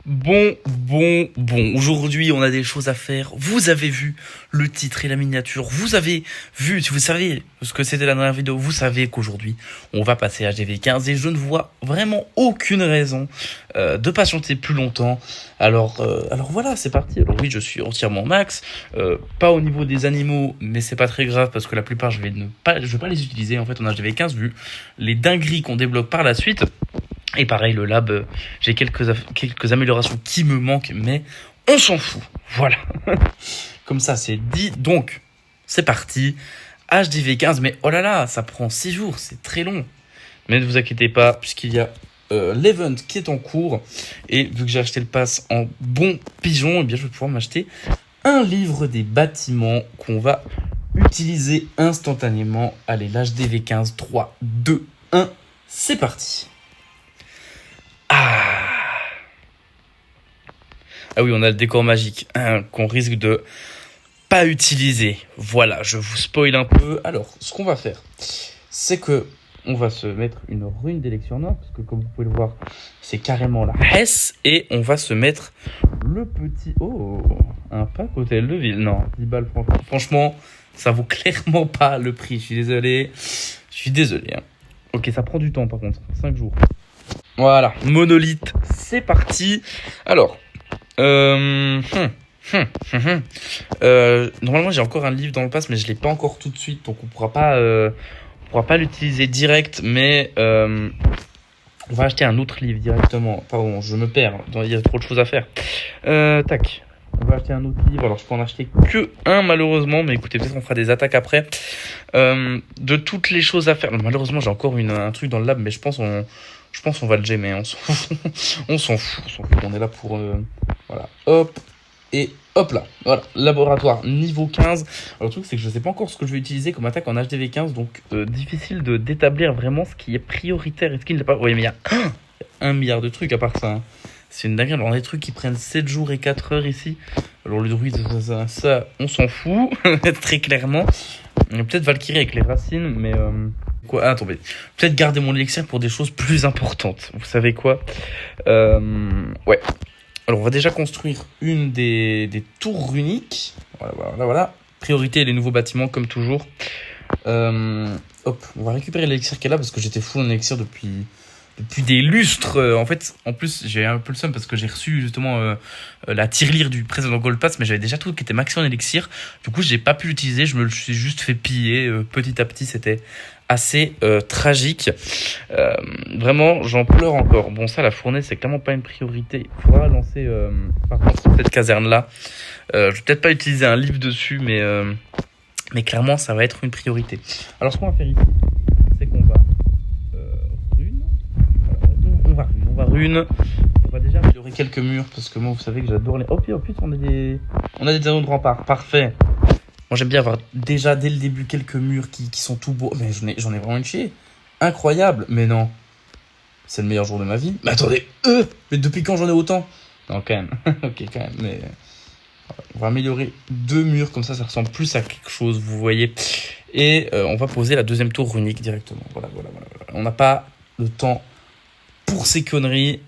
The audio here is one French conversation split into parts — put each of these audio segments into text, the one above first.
Bon. Aujourd'hui, on a des choses à faire. Vous avez vu le titre et la miniature. Vous avez vu, si vous savez ce que c'était la dernière vidéo, vous savez qu'aujourd'hui, on va passer à HDV 15 et je ne vois vraiment aucune raison de patienter plus longtemps. Alors voilà, c'est parti. Alors oui, je suis entièrement max. Pas au niveau des animaux, mais c'est pas très grave parce que la plupart, je vais pas les utiliser en fait en HDV 15 vu les dingueries qu'on débloque par la suite. Et pareil, le lab, j'ai quelques améliorations qui me manquent, mais on s'en fout. Voilà. Comme ça, c'est dit. Donc, c'est parti. HDV 15, mais oh là là, ça prend 6 jours, c'est très long. Mais ne vous inquiétez pas, puisqu'il y a l'event qui est en cours. Et vu que j'ai acheté le pass en bon pigeon, eh bien, je vais pouvoir m'acheter un livre des bâtiments qu'on va utiliser instantanément. Allez, l'HDV 15, 3, 2, 1, c'est parti. Ah oui, on a le décor magique qu'on risque de pas utiliser. Voilà, je vous spoil un peu. Alors, ce qu'on va faire, c'est que on va se mettre une rune d'élection nord, parce que comme vous pouvez le voir, c'est carrément la Hesse, et on va se mettre le petit... Oh, un pack hôtel de ville. Non, 10 balles, franchement, ça vaut clairement pas le prix. Je suis désolé. Hein. Ok, ça prend du temps par contre, 5 jours. Voilà, monolithe, c'est parti. Alors, normalement j'ai encore un livre dans le pass, mais je l'ai pas encore tout de suite, donc on pourra pas l'utiliser direct, mais on va acheter un autre livre directement. Pardon, je me perds, il y a trop de choses à faire. Tac. On va acheter un autre livre. Alors je peux en acheter que un malheureusement, mais écoutez, peut-être on fera des attaques après. De toutes les choses à faire. Malheureusement j'ai encore un truc dans le lab, mais je pense on va le gemmer. On s'en fout. On est là pour voilà. Hop et hop là. Voilà. Laboratoire niveau 15. Alors le truc c'est que je sais pas encore ce que je vais utiliser comme attaque en HDV 15, donc difficile d'établir vraiment ce qui est prioritaire et ce qui ne l'est pas. Oui, mais il y a 1 milliard de trucs à part ça. Hein. C'est une dinguerie. Alors, des trucs qui prennent 7 jours et 4 heures ici. Alors, le druide, ça on s'en fout, très clairement. Peut-être Valkyrie avec les racines, mais... Quoi ? Ah, attendez. Peut-être garder mon élixir pour des choses plus importantes. Vous savez quoi ? Ouais. Alors, on va déjà construire une des tours runiques. Voilà. Priorité, les nouveaux bâtiments, comme toujours. Hop, on va récupérer l'élixir qui est là, parce que j'étais full en élixir depuis des lustres. En fait, en plus, j'ai un peu le seum parce que j'ai reçu justement la tirelire du précédent Gold Pass, mais j'avais déjà tout qui était maxé en élixir. Du coup, j'ai pas pu l'utiliser, je me le suis juste fait piller petit à petit. C'était assez tragique. Vraiment, j'en pleure encore. Bon, ça, la fournaise, c'est clairement pas une priorité. Il faudra lancer, par contre, cette caserne-là. Je vais peut-être pas utiliser un livre dessus, mais clairement, ça va être une priorité. Alors, ce qu'on va faire ici, c'est qu'on va on va déjà améliorer quelques murs parce que moi vous savez que j'adore les... Oh putain, on a des anneaux de rempart, parfait. Moi j'aime bien avoir déjà dès le début quelques murs qui sont tout beaux. Mais j'en ai vraiment une chier. Incroyable, mais non. C'est le meilleur jour de ma vie. Mais attendez, mais depuis quand j'en ai autant? Non quand même, ok quand même, mais... On va améliorer 2 murs, comme ça ressemble plus à quelque chose, vous voyez. Et on va poser la deuxième tour runique directement. Voilà. On n'a pas le temps pour ces conneries.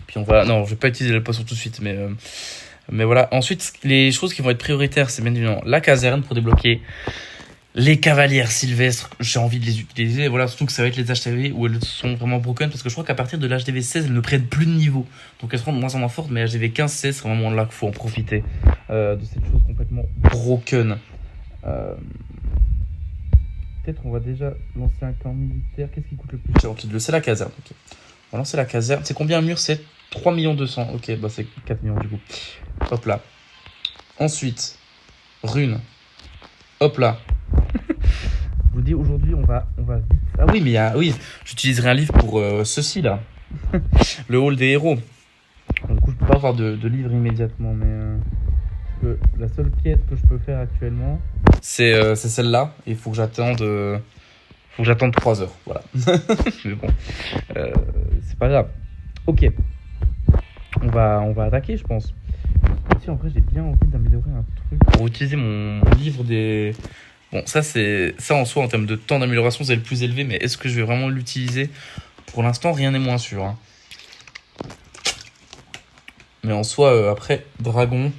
Puis non, je vais pas utiliser la potion tout de suite, mais voilà. Ensuite, les choses qui vont être prioritaires, c'est bien évidemment la caserne pour débloquer les cavalières sylvestres. J'ai envie de les utiliser. Voilà, surtout que ça va être les HDV où elles sont vraiment broken, parce que je crois qu'à partir de l'HDV 16, elles ne prennent plus de niveau. Donc elles seront de moins en moins fortes, mais HDV 15, 16, c'est vraiment là qu'il faut en profiter de cette chose complètement broken. Peut-être on va déjà lancer un camp militaire. Qu'est-ce qui coûte le plus cher? C'est la caserne. Okay. On va lancer la caserne. C'est combien un mur? C'est 3 200 000. Ok, bah c'est 4 millions du coup. Hop là. Ensuite, rune. Hop là. Je vous dis, aujourd'hui, on va vite. Ah oui, mais oui, j'utiliserai un livre pour ceci là. Le hall des héros. Du coup, je peux pas avoir de livre immédiatement, mais... la seule quête que je peux faire actuellement, c'est celle-là. Il faut que j'attende 3 heures. Voilà. Mais bon, c'est pas grave. Ok. On va attaquer, je pense. Si, en vrai, j'ai bien envie d'améliorer un truc pour utiliser mon livre des... Bon, ça en soi, en termes de temps d'amélioration, c'est le plus élevé. Mais est-ce que je vais vraiment l'utiliser? Pour l'instant, rien n'est moins sûr. Hein. Mais en soi, après, dragon,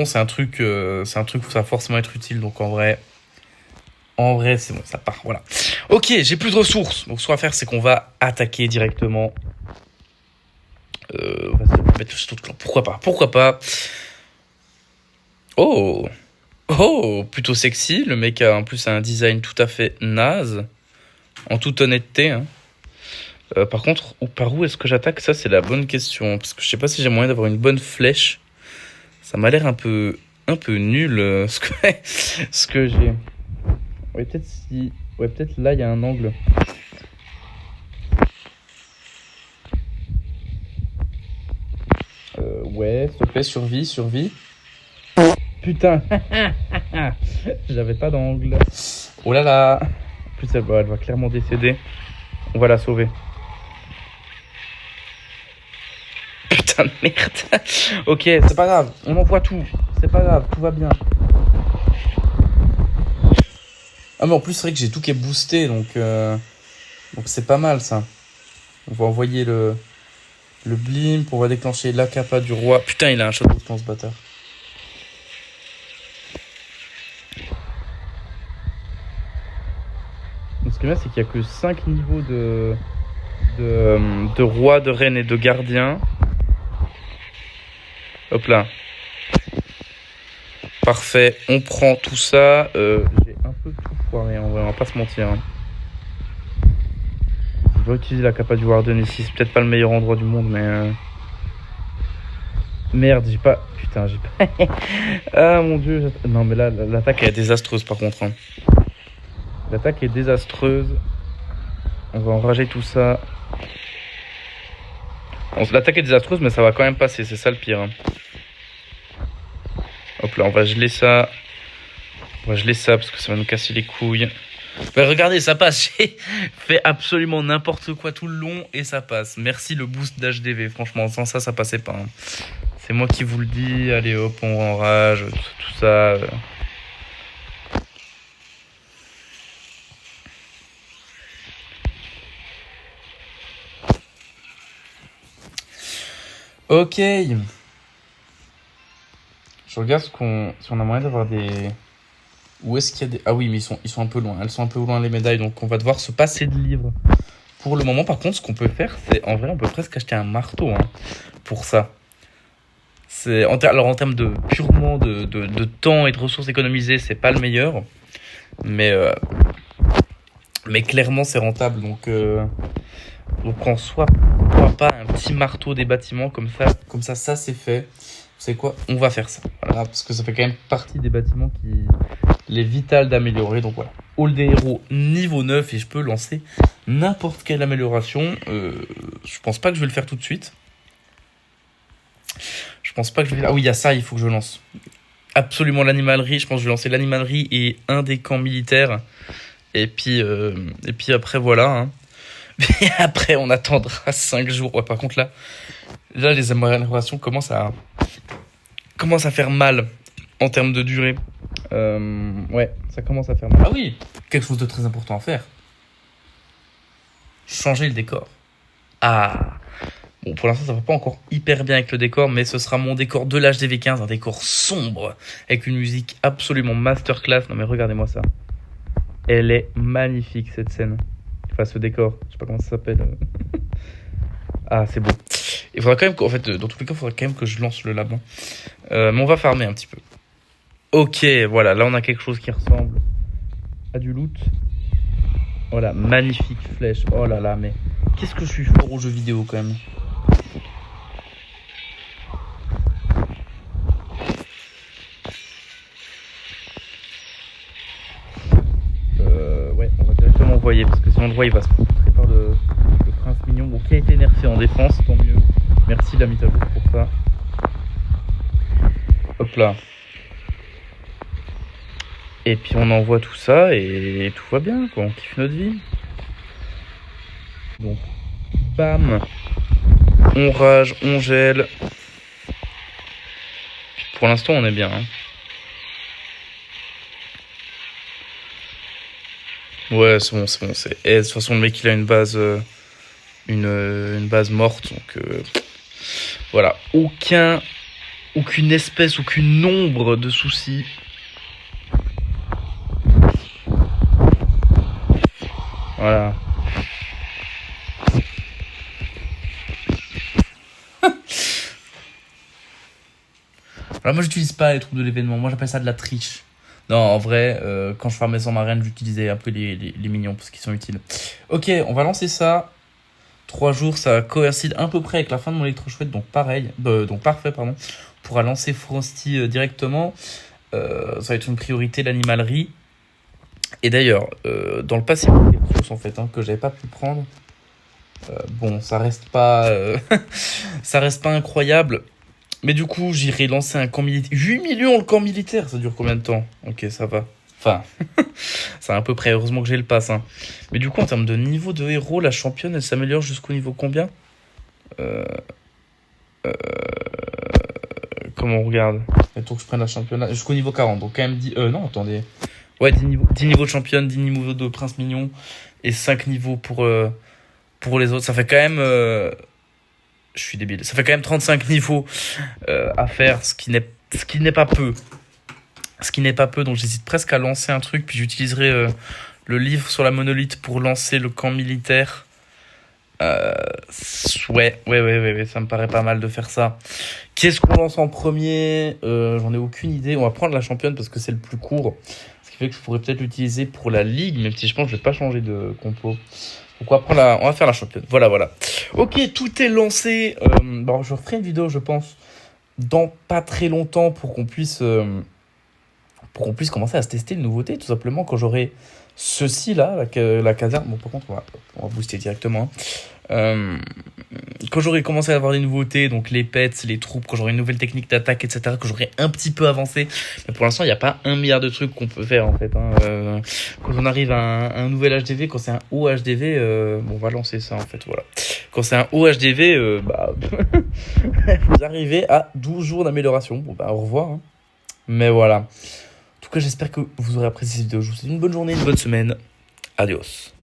c'est un truc où ça va forcément être utile. Donc en vrai, c'est bon, ça part. Voilà. Ok, j'ai plus de ressources. Donc ce qu'on va faire, c'est qu'on va attaquer directement. Vas-y, on va mettre le château de clan. Pourquoi pas. Oh, plutôt sexy. Le mec a en plus un design tout à fait naze. En toute honnêteté, hein. Par contre, par où est-ce que j'attaque? Ça, c'est la bonne question. Parce que je sais pas si j'ai moyen d'avoir une bonne flèche. Ça m'a l'air un peu nul ce que j'ai. Ouais, peut-être là, il y a un angle. Ouais, s'il te plaît, survie. Putain. J'avais pas d'angle. Oh là là. En plus, elle va clairement décéder. On va la sauver. Putain de merde. Ok, c'est pas grave. On envoie tout. C'est pas grave, tout va bien. Ah mais en plus, c'est vrai que j'ai tout qui est boosté, donc c'est pas mal ça. On va envoyer le blimp, on va déclencher l'Akapa du roi. Putain, il a un château de clan, ce bâtard. Donc, ce qui est bien, c'est qu'il n'y a que 5 niveaux de roi, de reine et de gardien. Hop là. Parfait, on prend tout ça. J'ai un peu tout foiré, en vrai, on va pas se mentir. Hein. Je vais utiliser l'Akapa du Warden ici, c'est peut-être pas le meilleur endroit du monde, mais... Merde, j'ai pas... Putain, j'ai pas... Ah mon dieu, non mais là, l'attaque est désastreuse par contre. Hein. L'attaque est désastreuse. On va enrager tout ça. L'attaque est désastreuse, mais ça va quand même passer, c'est ça le pire. Hein. Hop là, on va geler ça. Parce que ça va nous casser les couilles. Bah, regardez, ça passe. J'ai fait absolument n'importe quoi tout le long et ça passe. Merci le boost d'HDV. Franchement, sans ça passait pas. Hein. C'est moi qui vous le dis. Allez hop, on enrage, tout ça. Ok. Je regarde si on a moyen d'avoir des... Où est-ce qu'il y a des... Ah oui, mais ils sont un peu loin. Elles sont un peu loin, les médailles, donc on va devoir se passer de livres. Pour le moment, par contre, ce qu'on peut faire, c'est... En vrai, on peut presque acheter un marteau hein, pour ça. Alors, en termes de purement de temps et de ressources économisées, c'est pas le meilleur. Mais clairement, c'est rentable. Donc en soi, pourquoi pas un petit marteau des bâtiments comme ça, c'est fait. C'est quoi? On va faire ça. Voilà, parce que ça fait quand même partie des bâtiments qui les vital d'améliorer. Donc voilà. Hall des héros niveau 9 et je peux lancer n'importe quelle amélioration. Je pense pas que je vais le faire tout de suite. Ah oui, il y a ça, il faut que je lance. Absolument l'animalerie. Je pense que je vais lancer l'animalerie et un des camps militaires. Et puis après, voilà. Hein. Et après, on attendra 5 jours. Ouais, par contre, là, les améliorations commencent à faire mal en termes de durée. Ouais, ça commence à faire mal. Ah oui, quelque chose de très important à faire. Changer le décor. Ah. Bon, pour l'instant, ça va pas encore hyper bien avec le décor, mais ce sera mon décor de l'HDV15, un décor sombre, avec une musique absolument masterclass. Non mais regardez-moi ça. Elle est magnifique, cette scène. Enfin, ce décor. Je sais pas comment ça s'appelle. Ah, c'est beau. Il faudra quand même en fait, dans tous les cas, il faudra quand même que je lance le lab. Mais on va farmer un petit peu. Ok, voilà, là on a quelque chose qui ressemble à du loot. Voilà, magnifique flèche. Oh là là, mais qu'est-ce que je suis fort aux jeux vidéo quand même. Ouais, on va directement envoyer parce que sinon le roi il va se rencontrer par le prince mignon. Bon, qui a été nerfé en défense, tant mieux. Merci la mise à jour pour ça. Hop là. Et puis on envoie tout ça et tout va bien, quoi. On kiffe notre vie. Donc, bam. On rage, on gèle. Pour l'instant, on est bien. Hein. Ouais, c'est bon. De toute façon, le mec, il a une base, une base morte. Donc, Voilà, aucune espèce, aucune ombre de soucis. Voilà. Alors moi j'utilise pas les trucs de l'événement, moi j'appelle ça de la triche. Non, en vrai, quand je farmais sans marraine, j'utilisais un peu les minions parce qu'ils sont utiles. Ok, on va lancer ça. 3 jours, ça coïncide à peu près avec la fin de mon électrochouette, donc pareil, donc parfait, pardon. On pourra lancer Frosty directement. Ça va être une priorité, l'animalerie. Et d'ailleurs, dans le passé, il y a des ressources en fait que j'avais pas pu prendre. Bon, ça reste pas, ça reste pas incroyable. Mais du coup, j'irai lancer un camp militaire. 8 millions le camp militaire, ça dure combien de temps? Ok, ça va. Enfin, c'est à peu près, heureusement que j'ai le pass. Hein. Mais du coup, en termes de niveau de héros, la championne, elle s'améliore jusqu'au niveau combien? euh, Comment on regarde? Il faut que je prenne la championne jusqu'au niveau 40. Donc quand même 10... non, attendez. Ouais, 10 niveaux de championne, 10 niveaux de prince mignon et 5 niveaux pour les autres. Ça fait quand même... Je suis débile. Ça fait quand même 35 niveaux à faire, ce qui n'est pas peu. Ce qui n'est pas peu, donc j'hésite presque à lancer un truc, puis j'utiliserai le livre sur la monolithe pour lancer le camp militaire. Ouais, ça me paraît pas mal de faire ça. Qu'est-ce qu'on lance en premier? J'en ai aucune idée. On va prendre la championne parce que c'est le plus court. Ce qui fait que je pourrais peut-être l'utiliser pour la ligue, même si je pense que je vais pas changer de compo. Donc on va faire la championne. Voilà. Ok, tout est lancé. Bon, je referai une vidéo, je pense, dans pas très longtemps pour qu'on puisse commencer à se tester les nouveautés, tout simplement quand j'aurai ceci là, la caserne. Bon, par contre, on va booster directement. Quand j'aurai commencé à avoir des nouveautés, donc les pets, les troupes, quand j'aurai une nouvelle technique d'attaque, etc., que j'aurai un petit peu avancé. Mais pour l'instant, il n'y a pas 1 milliard de trucs qu'on peut faire en fait. Hein. Quand on arrive à un nouvel HDV, quand c'est un haut HDV, on va lancer ça en fait. Voilà. Quand c'est un haut HDV, vous arrivez à 12 jours d'amélioration. Bon, au revoir. Hein. Mais voilà. En tout cas, j'espère que vous aurez apprécié cette vidéo. Je vous souhaite une bonne journée, une bonne semaine. Adios.